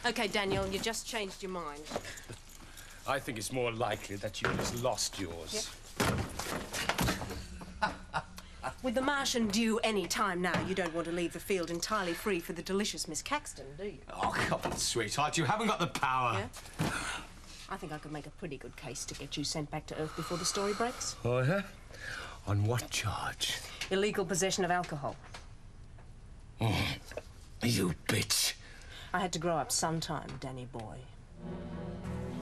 OK, Daniel, you just changed your mind. I think it's more likely that you just lost yours. Yep. With the Martian due any time now, you don't want to leave the field entirely free for the delicious Miss Caxton, do you? Oh, come on, sweetheart. You haven't got the power. Yeah? I think I could make a pretty good case to get you sent back to Earth before the story breaks. Oh, yeah? On what charge? Illegal possession of alcohol. You bitch. I had to grow up sometime, Danny boy.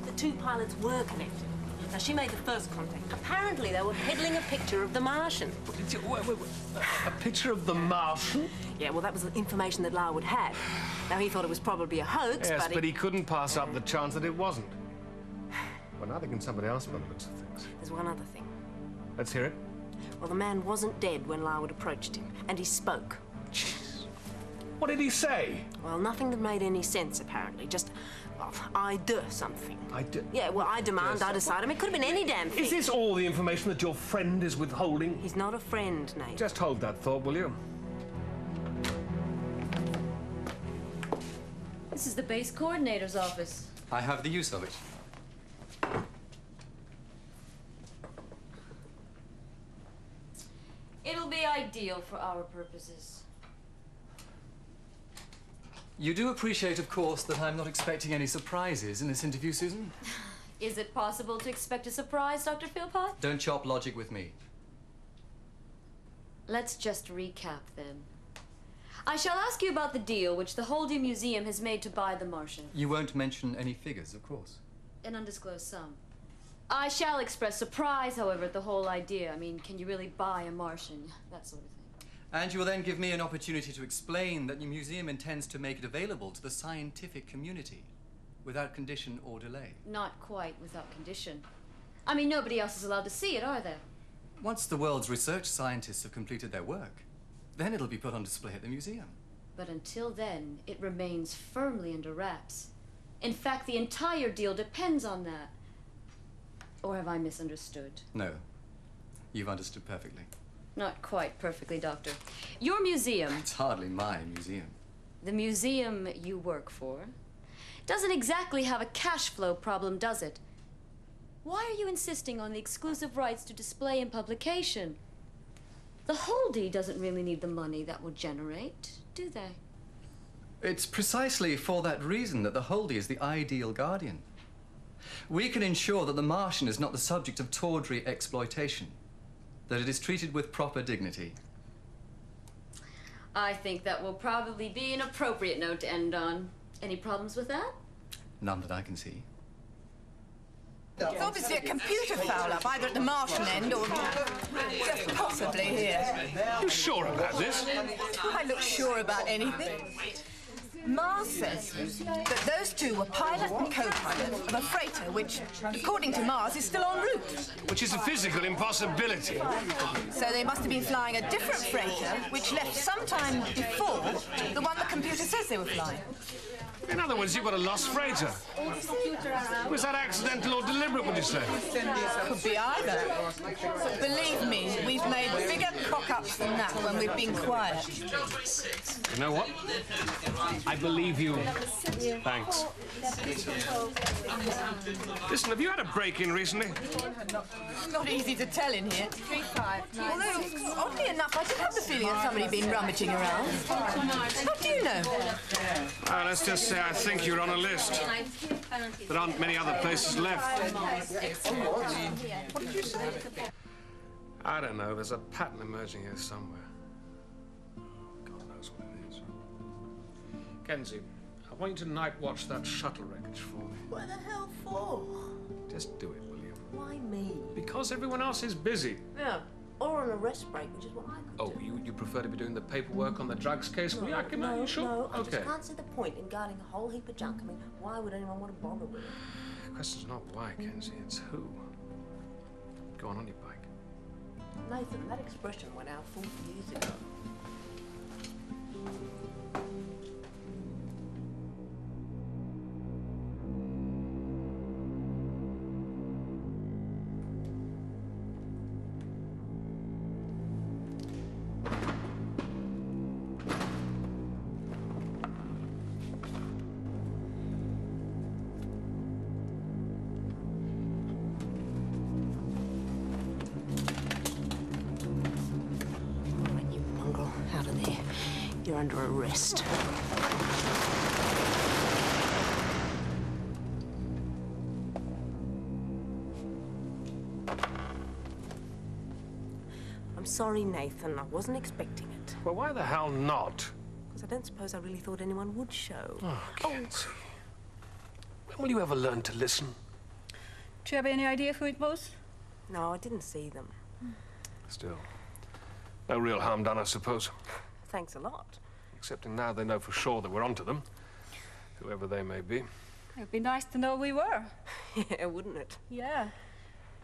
The two pilots were connected. Now, she made the first contact. Apparently, they were peddling a picture of the Martian. Wait. A picture of the Martian? Yeah, well, that was the information that Larwood had. Now, he thought it was probably a hoax, yes, but he couldn't pass up the chance that it wasn't. Well, now they can somebody else by the looks of things. There's one other thing. Let's hear it. Well, the man wasn't dead when Larwood approached him, and he spoke. Jeez. What did he say? Well, nothing that made any sense, apparently. Just, well, I do something. I do? Yeah, well, I demand, I decide. I mean, it could have been any damn thing. Is this all the information that your friend is withholding? He's not a friend, Nate. Just hold that thought, will you? This is the base coordinator's office. I have the use of it. It'll be ideal for our purposes. You do appreciate, of course, that I'm not expecting any surprises in this interview, Susan? Is it possible to expect a surprise, Dr. Philpott? Don't chop logic with me. Let's just recap, then. I shall ask you about the deal which the Holdy Museum has made to buy the Martian. You won't mention any figures, of course. An undisclosed sum. I shall express surprise, however, at the whole idea. I mean, can you really buy a Martian? That sort of thing. And you will then give me an opportunity to explain that the museum intends to make it available to the scientific community without condition or delay. Not quite without condition. I mean, nobody else is allowed to see it, are there? Once the world's research scientists have completed their work, then it'll be put on display at the museum. But until then, it remains firmly under wraps. In fact, the entire deal depends on that. Or have I misunderstood? No. You've understood perfectly. Not quite perfectly, Doctor. Your museum... It's hardly my museum. The museum you work for doesn't exactly have a cash flow problem, does it? Why are you insisting on the exclusive rights to display and publication? The Holdy doesn't really need the money that will generate, do they? It's precisely for that reason that the Holdy is the ideal guardian. We can ensure that the Martian is not the subject of tawdry exploitation, that it is treated with proper dignity. I think that will probably be an appropriate note to end on. Any problems with that? None that I can see. It's obviously a computer foul-up, either at the Martian end or just possibly here. You sure about this? I look sure about anything. Mars says that those two were pilot and co-pilot of a freighter which, according to Mars, is still en route. Which is a physical impossibility. So they must have been flying a different freighter which left sometime before the one the computer says they were flying. In other words, you've got a lost freighter. Was that accidental or deliberate, would you say? Could be either. Believe me, we've made bigger cock-ups than that when we've been quiet. You know what? I believe you. Thanks. Listen, have you had a break-in recently? Not easy to tell in here. Although, oddly enough, I did have the feeling of somebody being rummaging around. How do you know? Let's just say I think you're on a list. There aren't many other places left. What did you say? I don't know. There's a pattern emerging here somewhere. God knows what it is. Kenzie, I want you to night watch that shuttle wreckage for me. What the hell for? Just do it, will you? Why me? Because everyone else is busy. Yeah, or on a rest break, which is what I could Oh, do. you prefer to be doing the paperwork on the drugs case? Well, yeah, No, sure? no, I Okay. just can't see the point in guarding a whole heap of junk. I mean, why would anyone want to bother with it? The question's not why, Kenzie, it's who. Go on your bike. Nathan, that expression went out 40 years ago. you're under arrest. I'm sorry, Nathan. I wasn't expecting it. Well, why the hell not? Because I don't suppose I really thought anyone would show. Oh, Kenzie. When will you ever learn to listen? Do you have any idea who it was? No, I didn't see them. Still, no real harm done, I suppose. Thanks a lot. Excepting now they know for sure that we're onto them, whoever they may be. It'd be nice to know we were. Yeah, wouldn't it? Yeah.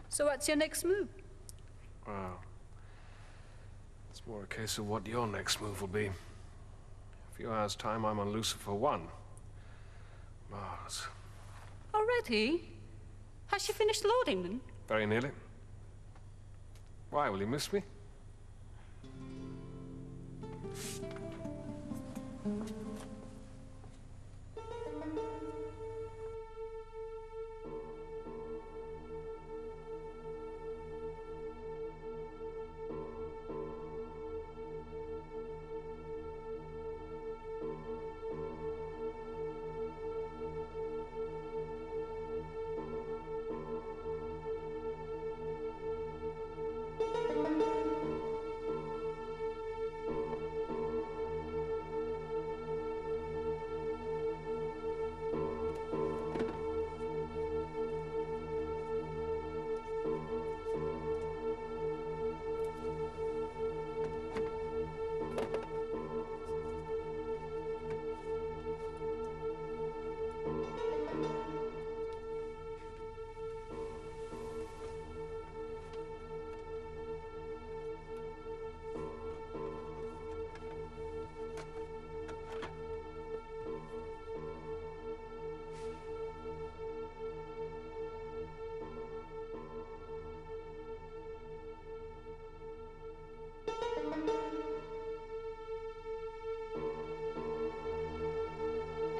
So what's your next move? Well, it's more a case of what your next move will be. In a few hours' time, I'm on Lucifer 1. Mars. Already? Has she finished loading then? Very nearly. Why, will you miss me?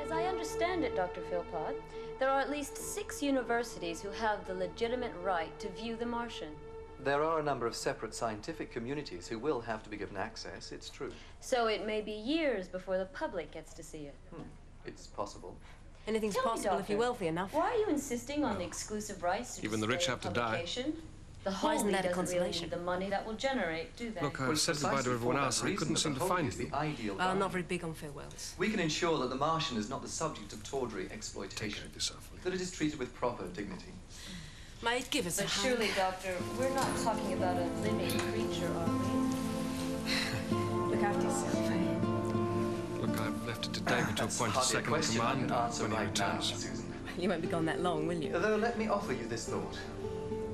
As I understand it, Dr. Philpott, there are at least 6 universities who have the legitimate right to view the Martian. There are a number of separate scientific communities who will have to be given access, it's true. So it may be years before the public gets to see it. It's possible. Anything's Tell me, possible if Doctor, you're wealthy enough. Why are you insisting on the exclusive rights to Even the rich display have to publication? The Why Holy isn't that a doesn't really consolation? need the money that will generate, do they? Look, I Well, said goodbye to precisely everyone for that else. I reason couldn't that seem the to Holy find is you. the ideal I'm guardian. not very big on farewells. We can ensure that the Martian is not the subject of tawdry Take exploitation, care of yourself, will you? that it is treated with proper dignity. Mate, give us a But hand. surely, Doctor, we're not talking about a living creature, are we? Look after yourself, eh? Look, I've left it to David to That's appoint a hardly second in question I command can answer when he right now, returns. Susan. You won't be gone that long, will you? Though let me offer you this thought.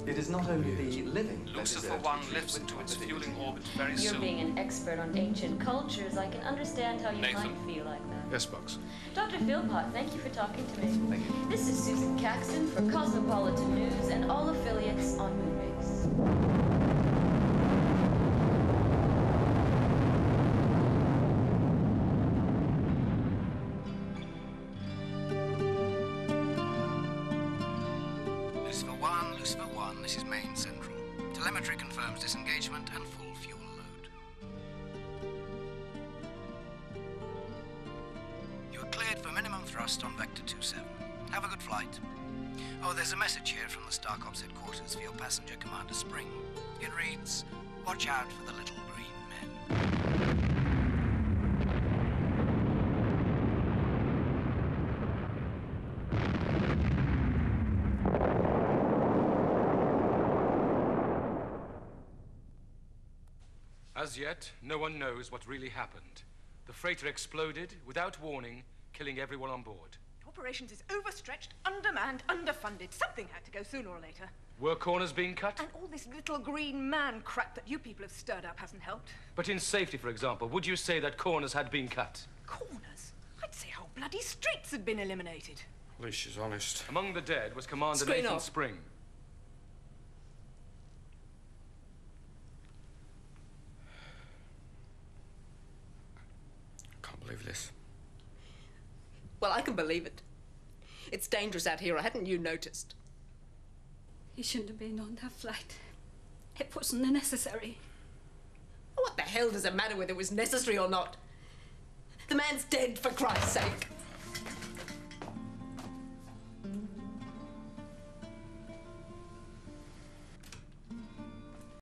It is not only the living that Lucifer deserve to 1 be treated lifts with into its proper fueling dignity. orbit very You're soon. being an expert on ancient cultures. I can understand how you Nathan. might feel like that. Yes, Bucks. Dr. Philpott, thank you for talking to me. Thank you. This is Susan Caxton for Cosmopolitan News and all affiliates on Moonbase. Lucifer 1, this is Main Central. Telemetry confirms disengagement and full fuel load. You are cleared for minimum thrust on Vector 27. Have a good flight. Oh, there's a message here from the Star Cops headquarters for your passenger, Commander Spring. It reads, "Watch out for the little green men." As yet, no one knows what really happened. The freighter exploded without warning, killing everyone on board. Operations is overstretched, undermanned, underfunded. Something had to go sooner or later. Were corners being cut? And all this little green man crap that you people have stirred up hasn't helped. But in safety, for example, would you say that corners had been cut? Corners? I'd say whole bloody streets had been eliminated. At least she's honest. Among the dead was Commander Screen Nathan off. Spring. Can't believe this. Well, I can believe it. It's dangerous out here. Hadn't you noticed? He shouldn't have been on that flight. It wasn't necessary. What the hell does it matter whether it was necessary or not? The man's dead, for Christ's sake.